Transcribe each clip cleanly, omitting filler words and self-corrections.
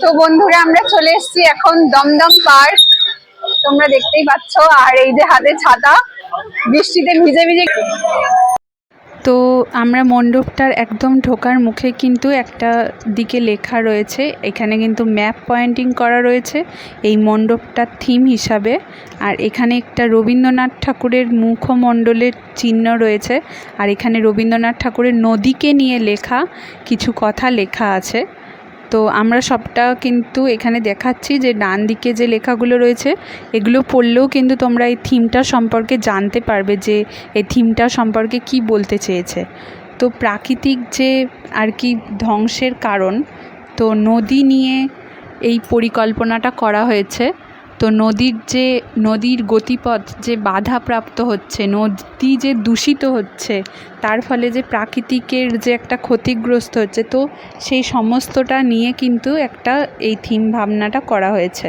তো বন্ধুরা আমরা চলে এসেছি এখন দমদম পার্ক। তোমরা দেখতেই পাচ্ছ, আর এই যে হাতে ছাতা, বৃষ্টিতে ভিজে ভিজে। তো আমরা মণ্ডপটার একদম ঢোকার মুখে কিন্তু একটা দিকে লেখা রয়েছে, এখানে কিন্তু ম্যাপ পয়েন্টিং করা রয়েছে এই মণ্ডপটার থিম হিসাবে। আর এখানে একটা রবীন্দ্রনাথ ঠাকুরের মুখমণ্ডলের চিহ্ন রয়েছে, আর এখানে রবীন্দ্রনাথ ঠাকুরের নদীকে নিয়ে লেখা কিছু কথা লেখা আছে। তো আমরা সবটা কিন্তু এখানে দেখাচ্ছি যে ডান দিকে যে লেখাগুলো রয়েছে এগুলো পড়লেও কিন্তু তোমরা এই থিমটা সম্পর্কে জানতে পারবে যে এই থিমটা সম্পর্কে কি বলতে চেয়েছে। তো প্রাকৃতিক যে আর কি ধ্বংসের কারণ, তো নদী নিয়ে এই পরিকল্পনাটা করা হয়েছে। তো নদীর গতিপথ যে বাধাপ্রাপ্ত হচ্ছে, নদী যে দূষিত হচ্ছে, তার ফলে যে প্রাকৃতিকের যে একটা ক্ষতিগ্রস্ত হচ্ছে, তো সেই সমস্তটা নিয়ে কিন্তু একটা এই থিম ভাবনাটা করা হয়েছে।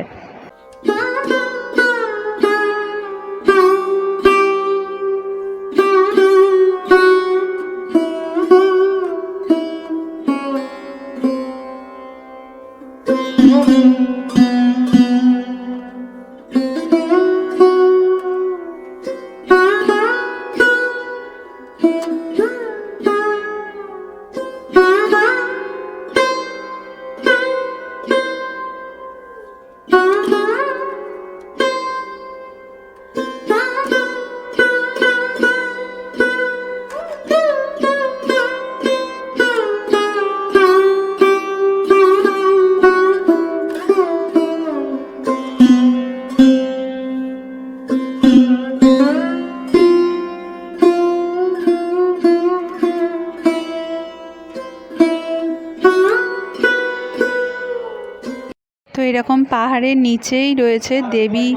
তো এরকম পাহাড়ের নিচেই রয়েছে দেবী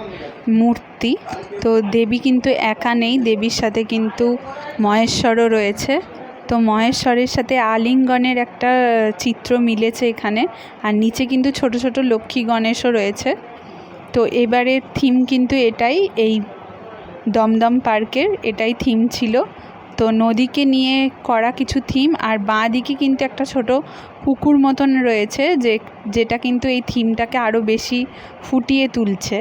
মূর্তি। তো দেবী কিন্তু একা নেই, দেবীর সাথে কিন্তু মহেশ্বরও রয়েছে। তো মহেশ্বরের সাথে আলিঙ্গনের একটা চিত্র মিলেছে এখানে, আর নিচে কিন্তু ছোট ছোট লক্ষ্মী গণেশও রয়েছে। তো এবারের থিম কিন্তু এটাই, এই দমদম পার্কের এটাই থিম ছিল। তো নদীকে নিয়ে করা কিছু থিম, আর বাঁ দিকে কিন্তু একটা ছোট পুকুর মতন রয়েছে যেটা কিন্তু এই থিমটাকে আরও বেশি ফুটিয়ে তুলছে।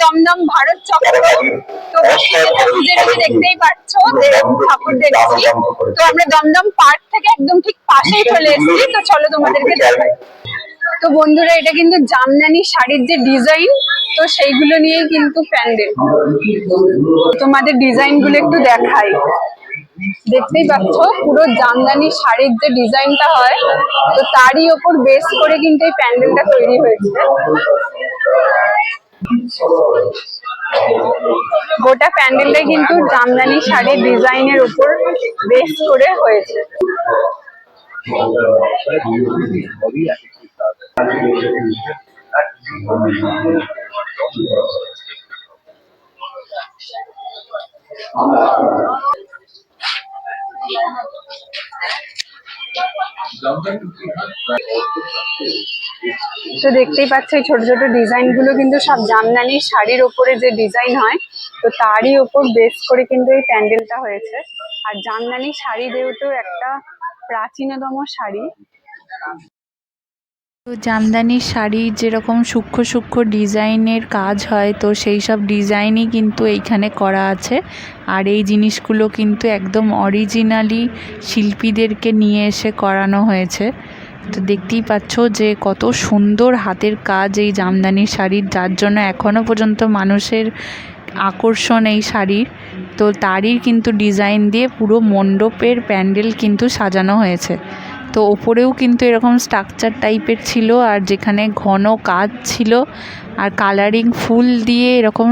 দমদম ভারত চক্র। তো ভিজে ভিজে দেখতেই পাচ্ছ যে ঠাকুর দেখছি। তো আমরা দমদম পার্ক থেকে একদম ঠিক পাশেই চলে এসেছি। তো চলো তোমাদেরকে দেখাই। তো বন্ধুরা, এটা কিন্তু জামদানি শাড়ির যে ডিজাইন, তো সেইগুলো নিয়েই কিন্তু প্যান্ডেল। তোমাদের ডিজাইন গুলো একটু দেখাই। দেখতেই পাচ্ছ পুরো জামদানি শাড়ির যে ডিজাইনটা হয়, তো তারই ওপর বেস করে কিন্তু এই প্যান্ডেলটা তৈরি হয়েছে। গোটা প্যান্ডেলটাই কিন্তু জামদানি শাড়ির ডিজাইনের উপর বেস করে হয়েছে। তো দেখতেই পাচ্ছ এই ছোট ছোট ডিজাইন গুলো কিন্তু সব জামদানি শাড়ির উপরে যে ডিজাইন হয়, তো তারই উপর বেস করে কিন্তু এই প্যান্ডেলটা হয়েছে। আর জামদানি শাড়ি যেহেতু একটা প্রাচীনতম শাড়ি, তো জামদানির শাড়ির যেরকম সূক্ষ্ম সূক্ষ্ম ডিজাইনের কাজ হয়, তো সেই সব ডিজাইনই কিন্তু এইখানে করা আছে। আর এই জিনিসগুলো কিন্তু একদম অরিজিনালি শিল্পীদেরকে নিয়ে এসে করানো হয়েছে। তো দেখতেই পাচ্ছ যে কত সুন্দর হাতের কাজ এই জামদানির শাড়ির, যার জন্য এখনও পর্যন্ত মানুষের আকর্ষণ এই শাড়ির। তো তারই কিন্তু ডিজাইন দিয়ে পুরো মণ্ডপের প্যান্ডেল কিন্তু সাজানো হয়েছে। তো ওপরেও কিন্তু এরকম স্ট্রাকচার টাইপের ছিল, আর যেখানে ঘন কাজ ছিল আর কালারিং ফুল দিয়ে এরকম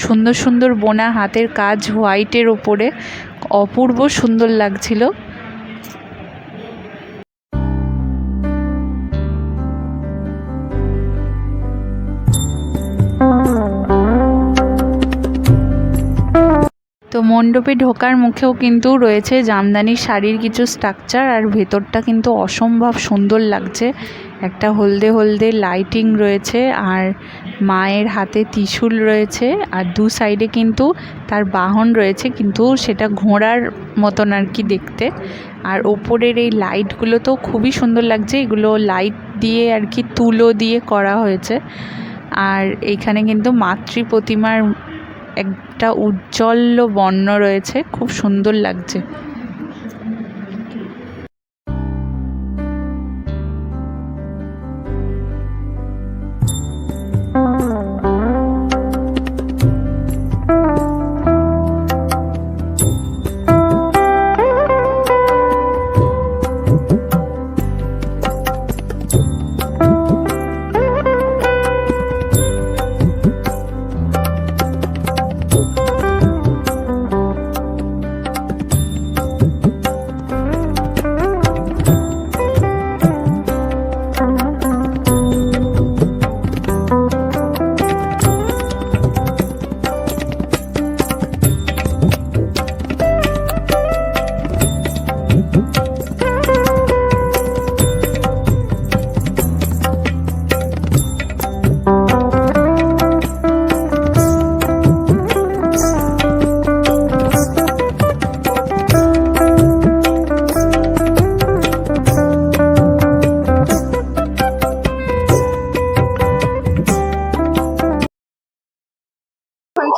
সুন্দর সুন্দর বোনা হাতের কাজ হোয়াইটের ওপরে, অপূর্ব সুন্দর লাগছিল। তো মণ্ডপে ঢোকার মুখেও কিন্তু রয়েছে জামদানির শাড়ির কিছু স্ট্রাকচার, আর ভেতরটা কিন্তু অসম্ভব সুন্দর লাগছে। একটা হলদে হলদে লাইটিং রয়েছে, আর মায়ের হাতে ত্রিশূল রয়েছে, আর দু সাইডে কিন্তু তার বাহন রয়েছে, কিন্তু সেটা ঘোড়ার মতন আর কি দেখতে। আর ওপরের এই লাইটগুলো তো খুবই সুন্দর লাগছে, এগুলো লাইট দিয়ে আর কি তুলো দিয়ে করা হয়েছে। আর এইখানে কিন্তু মাতৃ প্রতিমার একটা উজ্জ্বল বর্ণ রয়েছে, খুব সুন্দর লাগছে।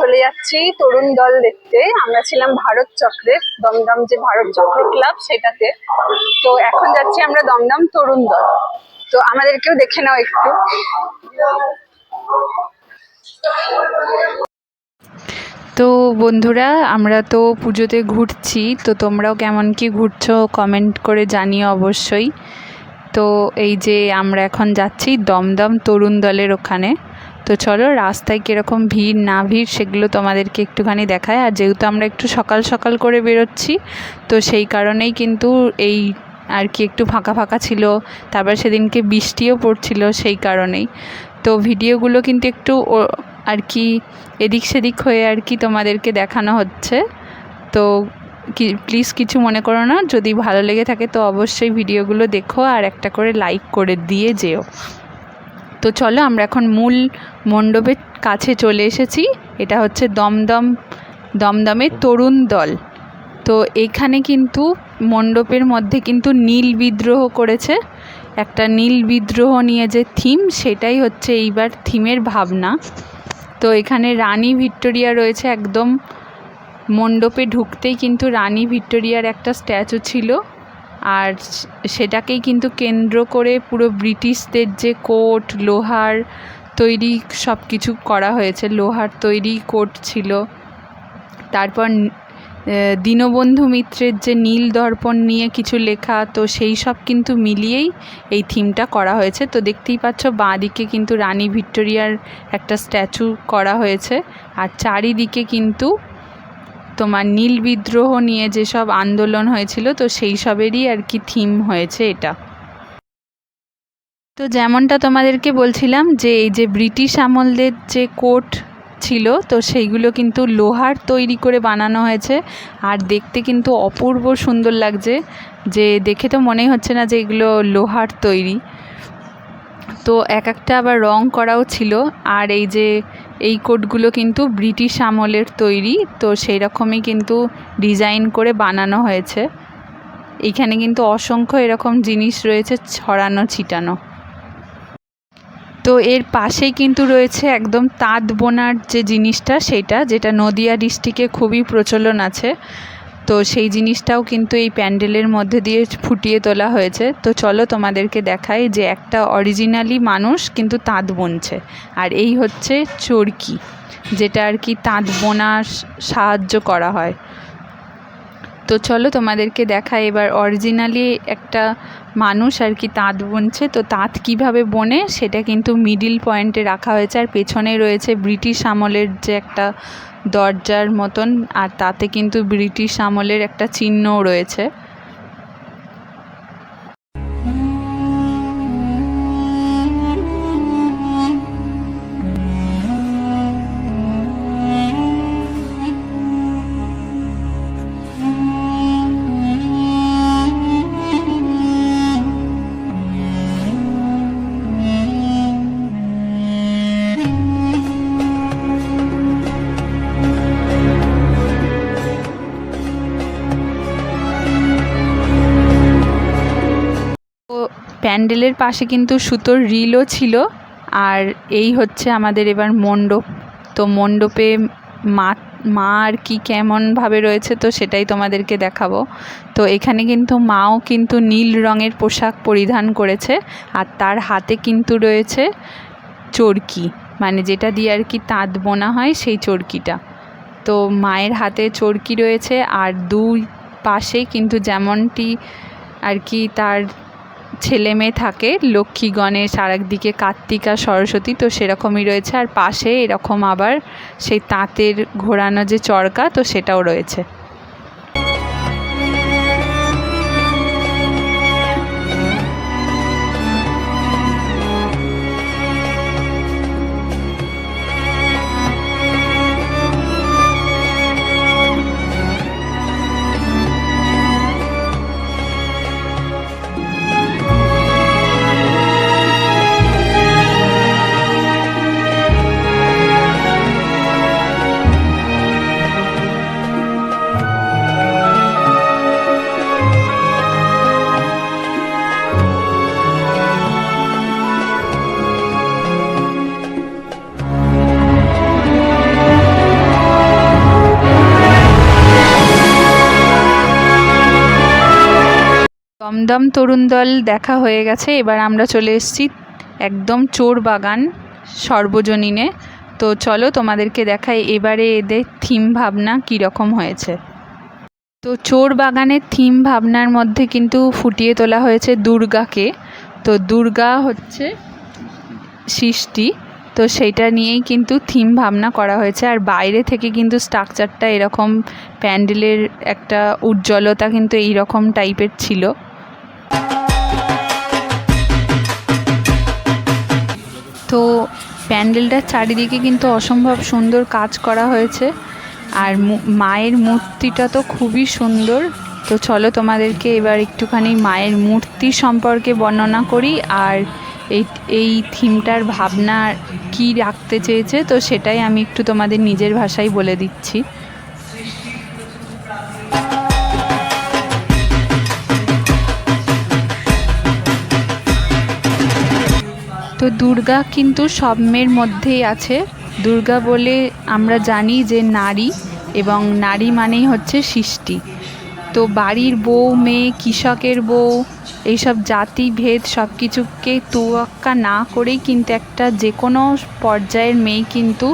চলে যাচ্ছি তরুণ দল দেখতে। আমরা ছিলাম ভারত চক্রের, দমদম যে ভারত চক্র ক্লাব সেটাতে। তো এখন যাচ্ছি আমরা দমদম তরুণ দল। তো আমাদেরকেও দেখে নাও একটু। তো বন্ধুরা, আমরা তো পুজোতে ঘুরছি, তো তোমরাও কেমন কি ঘুরছো কমেন্ট করে জানিও অবশ্যই। তো এই যে আমরা এখন যাচ্ছি দমদম তরুণ দলের ওখানে। তো চলো রাস্তায় কীরকম ভিড় না ভিড় সেগুলো তোমাদেরকে একটুখানি দেখায়। আর যেহেতু আমরা একটু সকাল সকাল করে বেরোচ্ছি, তো সেই কারণেই কিন্তু এই আর কি একটু ফাঁকা ফাঁকা ছিল। তারপর সেদিনকে বৃষ্টিও পড়ছিল, সেই কারণেই তো ভিডিওগুলো কিন্তু একটু আর কি এদিক সেদিক হয়ে আর কি তোমাদেরকে দেখানো হচ্ছে। তো প্লিজ কিছু মনে করো না, যদি ভালো লেগে থাকে তো অবশ্যই ভিডিওগুলো দেখো আর একটা করে লাইক করে দিয়ে যেও। তো চলো আমরা এখন মূল মণ্ডপের কাছে চলে এসেছি। এটা হচ্ছে দমদমের তরুণ দল। তো এইখানে কিন্তু মণ্ডপের মধ্যে কিন্তু নীল বিদ্রোহ করেছে। একটা নীল বিদ্রোহ নিয়ে যে থিম, সেটাই হচ্ছে এইবার থিমের ভাবনা। তো এখানে রানী ভিক্টোরিয়া রয়েছে, একদম মণ্ডপে ঢুকতেই কিন্তু রানী ভিক্টোরিয়ার একটা স্ট্যাচু ছিল। আর সেটাকেই কিন্তু কেন্দ্র করে পুরো ব্রিটিশদের যে কোট, লোহার তৈরি সব কিছু করা হয়েছে, লোহার তৈরি কোট ছিল। তারপর দীনবন্ধু মিত্রের যে নীল দর্পণ নিয়ে কিছু লেখা, তো সেই সব কিন্তু মিলিয়েই এই থিমটা করা হয়েছে। তো দেখতেই পাচ্ছ বাঁদিকে কিন্তু রানী ভিক্টোরিয়ার একটা স্ট্যাচু করা হয়েছে, আর চারিদিকে কিন্তু তোমার নীল বিদ্রোহ নিয়ে যেসব আন্দোলন হয়েছিল, তো সেই সবেরই আর কি থিম হয়েছে এটা। তো যেমনটা তোমাদেরকে বলছিলাম যে এই যে ব্রিটিশ আমলদের যে কোট ছিল, তো সেইগুলো কিন্তু লোহার তৈরি করে বানানো হয়েছে, আর দেখতে কিন্তু অপূর্ব সুন্দর লাগছে। যে দেখে তো মনেই হচ্ছে না যে এগুলো লোহার তৈরি। তো এক একটা আবার রং করাও ছিল। আর এই যে এই কোটগুলো কিন্তু ব্রিটিশ আমলের তৈরি, তো সেই রকমই কিন্তু ডিজাইন করে বানানো হয়েছে। এইখানে কিন্তু অসংখ্য এরকম জিনিস রয়েছে ছড়ানো ছিটানো। তো এর পাশেই কিন্তু রয়েছে একদম তাঁত বোনার যে জিনিসটা, সেটা যেটা নদিয়া ডিস্ট্রিক্টে খুবই প্রচলন আছে। তো সেই জিনিসটাও কিন্তু এই প্যান্ডেলের মধ্যে দিয়ে ফুটিয়ে তোলা হয়েছে। তো চলো তোমাদেরকে দেখাই যে একটা অরিজিনালি মানুষ কিন্তু তাঁত বুনছে, আর এই হচ্ছে চরকি, যেটা আর কি তাঁত বোনার সাহায্য করা হয়। তো চলো তোমাদেরকে দেখাই এবার অরিজিনালি একটা মানুষ আর কি তাঁত বুনছে। তো তাঁত কীভাবে বোনে সেটা কিন্তু মিডিল পয়েন্টে রাখা হয়েছে, আর পেছনে রয়েছে ব্রিটিশ আমলের যে একটা দরজার মতন, আর তাতে কিন্তু ব্রিটিশ আমলের একটা চিহ্নও রয়েছে। প্যান্ডেলের পাশে কিন্তু সুতোর রিলও ছিল। আর এই হচ্ছে আমাদের এবার মণ্ডপ। তো মণ্ডপে মা আর কি কেমনভাবে রয়েছে তো সেটাই তোমাদেরকে দেখাবো। তো এখানে কিন্তু মাও কিন্তু নীল রঙের পোশাক পরিধান করেছে, আর তার হাতে কিন্তু রয়েছে চরকি, মানে যেটা দিয়ে আর কি তাঁত বোনা হয় সেই চরকিটা। তো মায়ের হাতে চরকি রয়েছে, আর দুই পাশে কিন্তু যেমনটি আর কি তার ছেলে মেয়ে থাকে, লক্ষ্মী গণেশ, আর একদিকে কার্তিক আর সরস্বতী, তো সেরকমই রয়েছে। আর পাশে এরকম আবার সেই তাঁতের ঘোরানো যে চরকা, তো সেটাও রয়েছে। দমদম তরুণ দল দেখা হয়ে গেছে, এবার আমরা চলে এসেছি একদম চোর বাগান সর্বজনীনে। তো চলো তোমাদেরকে দেখাই এবারে এদের থিম ভাবনা কীরকম হয়েছে। তো চোর বাগানের থিম ভাবনার মধ্যে কিন্তু ফুটিয়ে তোলা হয়েছে দুর্গাকে। তো দুর্গা হচ্ছে সৃষ্টি, তো সেইটা নিয়েই কিন্তু থিম ভাবনা করা হয়েছে। আর বাইরে থেকে কিন্তু স্ট্রাকচারটা এরকম, প্যান্ডেলের একটা উজ্জ্বলতা কিন্তু এইরকম টাইপের ছিল। তো প্যান্ডেলটার চারিদিকে কিন্তু অসম্ভব সুন্দর কাজ করা হয়েছে, আর মায়ের মূর্তিটা তো খুবই সুন্দর। তো চলো তোমাদেরকে এবার একটুখানি মায়ের মূর্তি সম্পর্কে বর্ণনা করি, আর এই থিমটার ভাবনা কি রাখতে চেয়েছে তো সেটাই আমি একটু তোমাদের নিজের ভাষায় বলে দিচ্ছি। তো দুর্গা কিন্তু সব মেয়ের মধ্যেই আছে। দুর্গা বলে আমরা জানি যে নারী, এবং নারী মানেই হচ্ছে সৃষ্টি। তো বাড়ির বউ, মেয়ে, কৃষকের বউ, এইসব জাতি ভেদ সব কিছুকে তোয়াক্কা না করেই কিন্তু একটা যে কোনো পর্যায়ের মেয়ে কিন্তু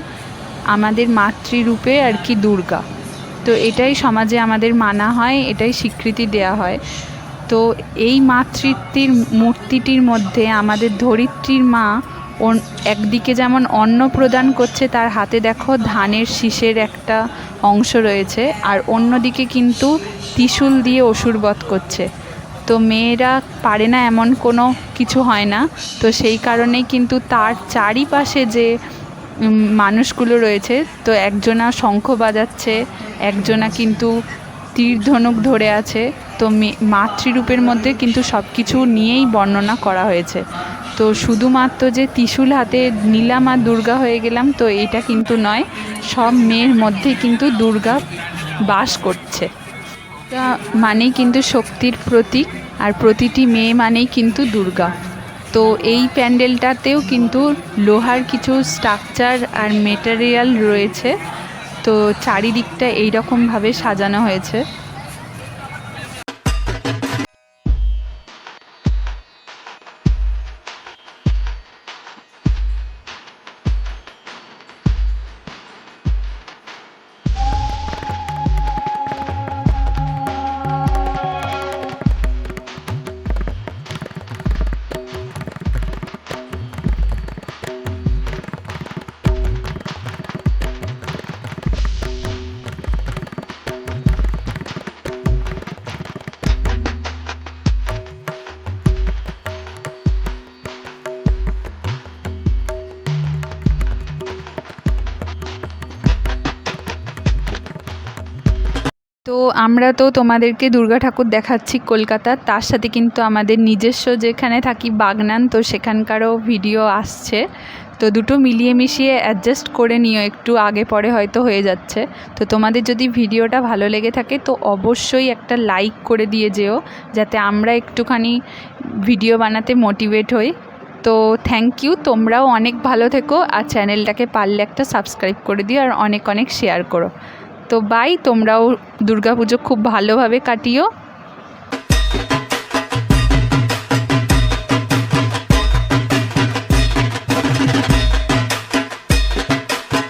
আমাদের মাতৃরূপে আর কি দুর্গা। তো এটাই সমাজে আমাদের মানা হয়, এটাই স্বীকৃতি দেয়া হয়। তো এই মাতৃত্বের মূর্তিটির মধ্যে আমাদের ধরিত্রীর মা একদিকে যেমন অন্ন প্রদান করছে, তার হাতে দেখো ধানের শীষের একটা অংশ রয়েছে, আর অন্যদিকে কিন্তু ত্রিশূল দিয়ে অসুর বধ করছে। তো মেয়েরা পারে না এমন কোনো কিছু হয় না। তো সেই কারণেই কিন্তু তার চারিপাশে যে মানুষগুলো রয়েছে, তো একজনা শঙ্খ বাজাচ্ছে, একজনা কিন্তু তীর ধনুক ধরে আছে। তো মাতৃরূপের মধ্যে কিন্তু সব কিছু নিয়েই বর্ণনা করা হয়েছে। তো শুধুমাত্র যে ত্রিশূল হাতে নিলাম আর দুর্গা হয়ে গেলাম, তো এটা কিন্তু নয়, সব মেয়ের মধ্যে কিন্তু দুর্গা বাস করছে। তা মানেই কিন্তু শক্তির প্রতীক, আর প্রতিটি মেয়ে মানেই কিন্তু দুর্গা। তো এই প্যান্ডেলটাতেও কিন্তু লোহার কিছু স্ট্রাকচার আর মেটেরিয়াল রয়েছে, তো চারিদিকটা এইরকমভাবে সাজানো হয়েছে। তো আমরা তো তোমাদেরকে দুর্গা ঠাকুর দেখাচ্ছি কলকাতার, তার সাথে কিন্তু আমাদের নিজস্ব যেখানে থাকি বাগনান, তো সেখানকারও ভিডিও আসছে। তো দুটো মিলিয়ে মিশিয়ে অ্যাডজাস্ট করে নিও, একটু আগে পরে হয়তো হয়ে যাচ্ছে। তো তোমাদের যদি ভিডিওটা ভালো লেগে থাকে তো অবশ্যই একটা লাইক করে দিয়ে যেও, যাতে আমরা একটুখানি ভিডিও বানাতে মোটিভেট হই। তো থ্যাংক ইউ, তোমরাও অনেক ভালো থেকো, আর চ্যানেলটাকে পারলে একটা সাবস্ক্রাইব করে দিও আর অনেক অনেক শেয়ার করো। তো বাই, তোমরাও দুর্গাপুজো খুব ভালোভাবে কাটিও।